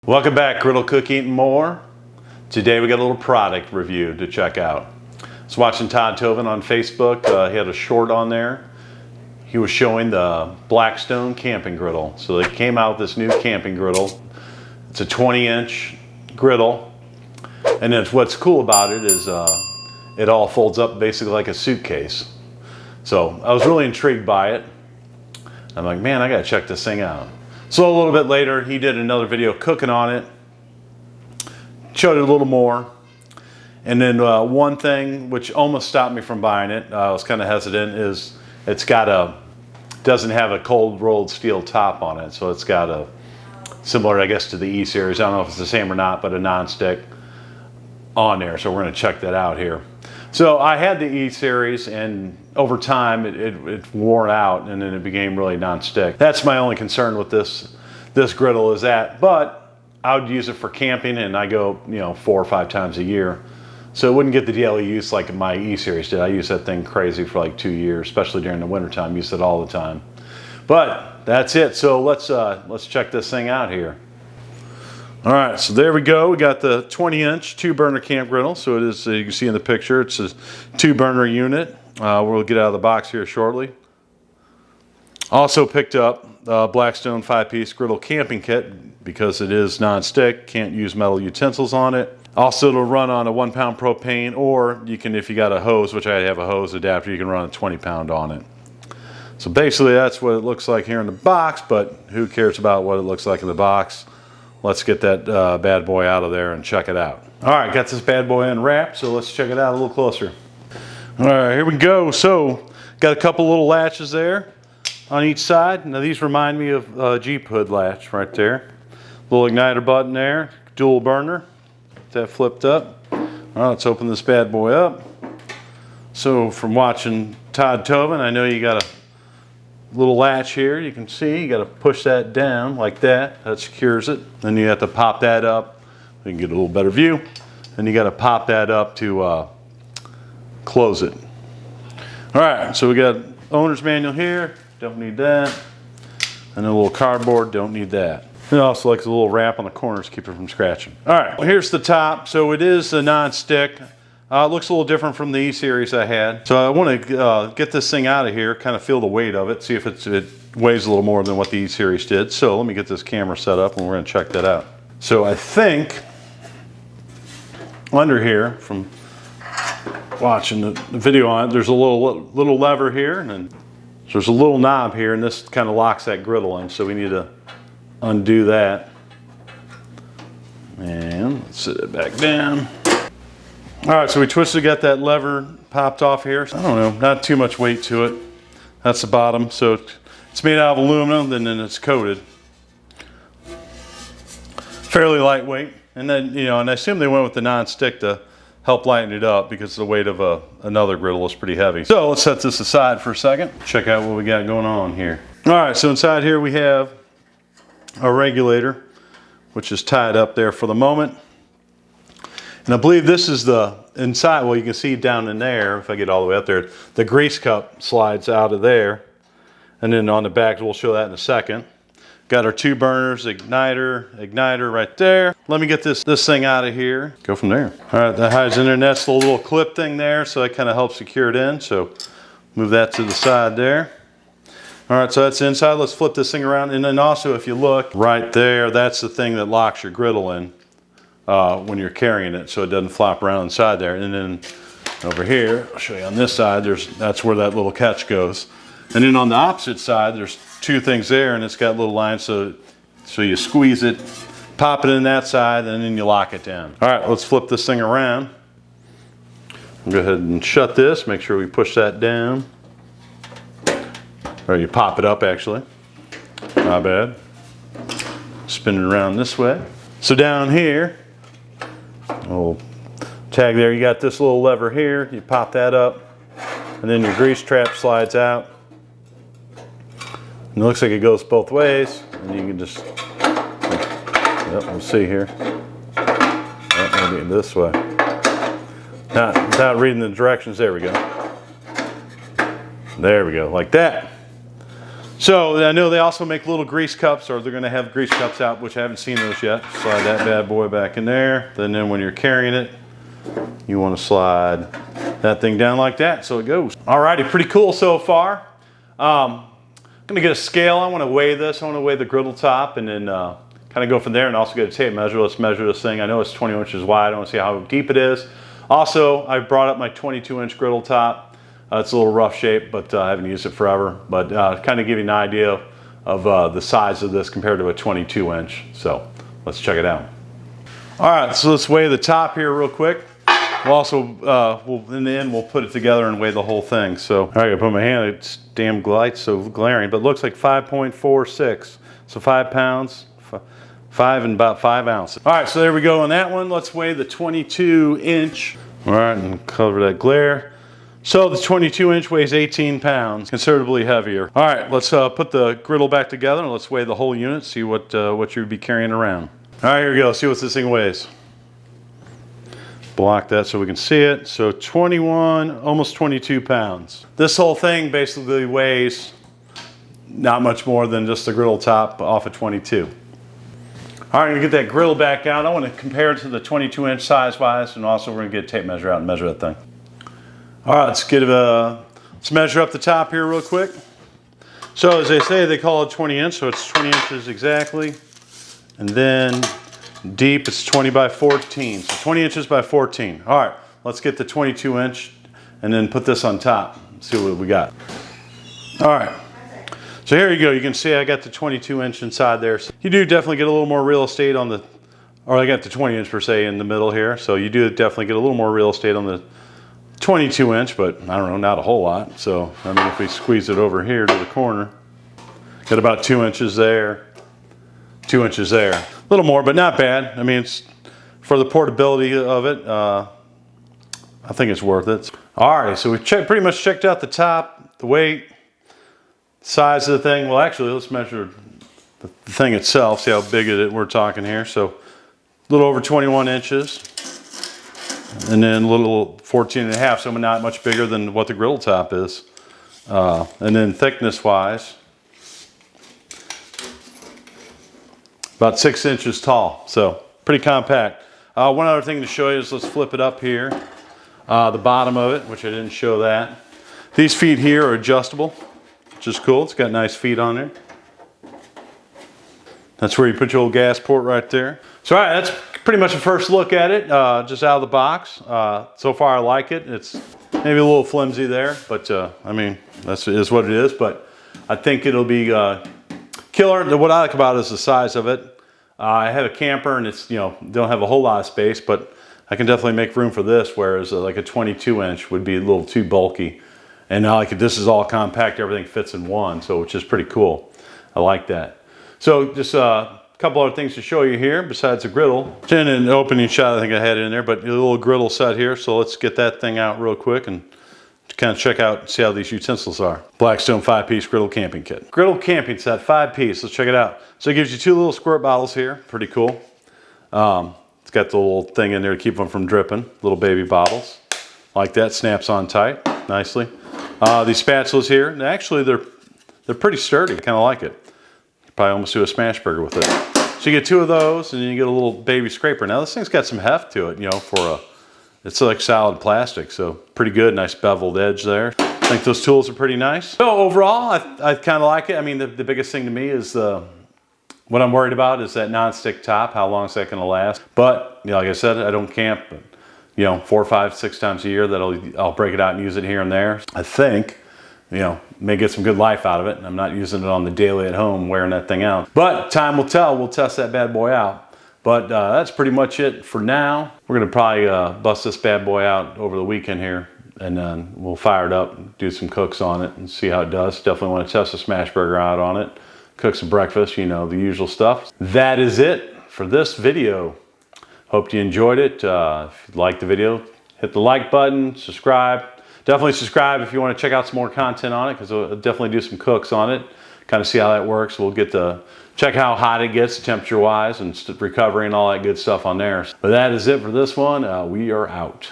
Welcome back, Griddle Cooking and More. Today we got a little product review to check out. I was watching Todd Tovin on Facebook. He had a short on there. He was showing the Blackstone camping griddle. So they came out with this new camping griddle. It's a 20-inch griddle. And then what's cool about it is it all folds up basically like a suitcase. So I was really intrigued by it. I'm like, man, I gotta check this thing out. So a little bit later, he did another video cooking on it, showed it a little more. And then one thing which almost stopped me from buying it, I was kind of hesitant, is doesn't have a cold rolled steel top on it. So it's got a, similar I guess to the E-Series, I don't know if it's the same or not, but a non-stick on there. So we're gonna check that out here. So I had the E-Series, and over time it wore out, and then it became really non-stick. That's my only concern with this griddle is that, but I would use it for camping, and I go 4 or 5 times a year. So it wouldn't get the daily use like my E-Series did. I used that thing crazy for like 2 years, especially during the winter time. Used it all the time. But that's it. So let's check this thing out here. All right, so there we go. We got the 20-inch 2-burner camp griddle. So it is, you can see in the picture, it's a 2-burner unit. We'll get out of the box here shortly. Also picked up Blackstone 5-piece griddle camping kit because it is non-stick. Can't use metal utensils on it. Also, it'll run on a 1-pound propane, or you can, if you got a hose, which I have a hose adapter, you can run a 20-pound on it. So basically, that's what it looks like here in the box. But who cares about what it looks like in the box? Let's get that bad boy out of there and check it out. All right, got this bad boy unwrapped, so let's check it out a little closer. All right, here we go. So, got a couple little latches there on each side. Now these remind me of a Jeep hood latch right there. Little igniter button there, dual burner. That flipped up. All right, let's open this bad boy up. So from watching Todd Tovin, I know you got a little latch here. You can see you got to push that down like that. That secures it. Then you have to pop that up. You can get a little better view. And you got to pop that up to close it. All right, so we got owner's manual here. Don't need that. And a little cardboard. Don't need that. It also likes a little wrap on the corners to keep it from scratching. All right, well, here's the top. So it is a non-stick. It looks a little different from the E-Series I had. So I want to get this thing out of here, kind of feel the weight of it, see if it weighs a little more than what the E-Series did. So let me get this camera set up and we're going to check that out. So I think under here, from watching the video on it, there's a little lever here, and then there's a little knob here, and this kind of locks that griddle in. So we need to undo that. And let's sit it back down. All right, so we twisted, got that lever popped off here. I don't know, not too much weight to it. That's the bottom. So it's made out of aluminum, and then it's coated. Fairly lightweight. And then, and I assume they went with the non-stick to help lighten it up because the weight of another griddle is pretty heavy. So let's set this aside for a second. Check out what we got going on here. All right, so inside here we have a regulator, which is tied up there for the moment. And I believe this is the inside, well, you can see down in there, if I get all the way up there, the grease cup slides out of there. And then on the back, we'll show that in a second. Got our 2 burners, igniter right there. Let me get this thing out of here. Go from there. All right, that hides in there, and that's the little clip thing there, so that kind of helps secure it in. So move that to the side there. All right, so that's the inside. Let's flip this thing around. And then also, if you look right there, that's the thing that locks your griddle in when you're carrying it, so it doesn't flop around inside there. And then over here, I'll show you on this side, that's where that little catch goes. And then on the opposite side, there's 2 things there, and it's got little lines, so you squeeze it, pop it in that side, and then you lock it down. All right, let's flip this thing around. Go ahead and shut this, make sure we push that down. Or you pop it up, actually. Not bad. Spin it around this way. So down here, little tag there, you got this little lever here. You pop that up, and then your grease trap slides out. And it looks like it goes both ways, and you can just, we'll see here. Maybe this way. Now, without reading the directions, there we go. There we go, like that. So I know they also make little grease cups, or they're going to have grease cups out, which I haven't seen those yet. Slide that bad boy back in there. Then when you're carrying it, you want to slide that thing down like that, so it goes. Alrighty, pretty cool so far. I'm going to get a scale. I want to weigh this. I want to weigh the griddle top, and then kind of go from there, and also get a tape measure. Let's measure this thing. I know it's 20 inches wide. I want to see how deep it is. Also, I brought up my 22-inch griddle top. It's a little rough shape, but I haven't used it forever. But kind of give you an idea of the size of this compared to a 22-inch. So let's check it out. All right, so let's weigh the top here real quick. We'll also, in the end, we'll put it together and weigh the whole thing. So I gotta put my hand, it's damn light, so glaring, but it looks like 5.46. So 5 pounds, 5 and about 5 ounces. All right, so there we go on that one. Let's weigh the 22-inch. All right, and cover that glare. So the 22-inch weighs 18 pounds, considerably heavier. All right, let's put the griddle back together and let's weigh the whole unit, see what you'd be carrying around. All right, here we go, see what this thing weighs. Block that so we can see it. So 21, almost 22 pounds. This whole thing basically weighs not much more than just the griddle top off of 22. All right, I'm gonna get that griddle back out. I want to compare it to the 22-inch size-wise, and also we're gonna get a tape measure out and measure that thing. All right, let's measure up the top here real quick. So as they say, they call it 20 inch, so it's 20 inches exactly. And then deep, it's 20 by 14, so 20 inches by 14. All right, let's get the 22 inch and then put this on top. See what we got. All right, so here you go. You can see I got the 22 inch inside there. So you do definitely get a little more real estate on the, or I got the 20 inch per se in the middle here. So you do definitely get a little more real estate on the 22 inch, but I don't know, not a whole lot. So, I mean, if we squeeze it over here to the corner, got about 2 inches there, 2 inches there. A little more, but not bad. I mean, it's for the portability of it, I think it's worth it. All right, so we pretty much checked out the top, the weight, size of the thing. Well, actually, let's measure the thing itself, see how big we're talking here. So a little over 21 inches. And then a little 14 and a half, so not much bigger than what the griddle top is. And then thickness wise, about 6 inches tall, so pretty compact. One other thing to show you is, let's flip it up here. The bottom of it, which I didn't show that. These feet here are adjustable, which is cool. It's got nice feet on there. That's where you put your old gas port right there. So all right, that's pretty much a first look at it, just out of the box. So far I like it. It's maybe a little flimsy there, but I mean, that is what it is, but I think it'll be killer. What I like about it is the size of it. I have a camper and it's, don't have a whole lot of space, but I can definitely make room for this, whereas like a 22 inch would be a little too bulky. And I like it, this is all compact, everything fits in one, so which is pretty cool. I like that. So just a couple other things to show you here besides the griddle. And an opening shot I think I had in there, but a little griddle set here. So let's get that thing out real quick and kind of check out, see how these utensils are. Blackstone 5-piece griddle camping kit. Griddle camping set, 5-piece, let's check it out. So it gives you 2 little squirt bottles here, pretty cool. It's got the little thing in there to keep them from dripping, little baby bottles. Like that, snaps on tight, nicely. These spatulas here, actually they're pretty sturdy, kind of like it. Probably almost do a smash burger with it. So you get 2 of those, and then you get a little baby scraper. Now this thing's got some heft to it, it's like solid plastic, so pretty good, nice beveled edge there. I think those tools are pretty nice. So overall, I kind of like it. I mean, the biggest thing to me is what I'm worried about is that non-stick top, how long is that gonna last? But, like I said, I don't camp, but, 4, 5, 6 times a year I'll break it out and use it here and there. I think, may get some good life out of it. And I'm not using it on the daily at home, wearing that thing out. But time will tell. We'll test that bad boy out. But that's pretty much it for now. We're gonna probably bust this bad boy out over the weekend here, and then we'll fire it up, do some cooks on it, and see how it does. Definitely want to test a smash burger out on it, cook some breakfast, the usual stuff. That is it for this video. Hope you enjoyed it. If you liked the video, hit the like button, subscribe. Definitely subscribe if you want to check out some more content on it, because we'll definitely do some cooks on it, kind of see how that works. We'll get to check how hot it gets temperature wise and recovery and all that good stuff on there. But that is it for this one. We are out.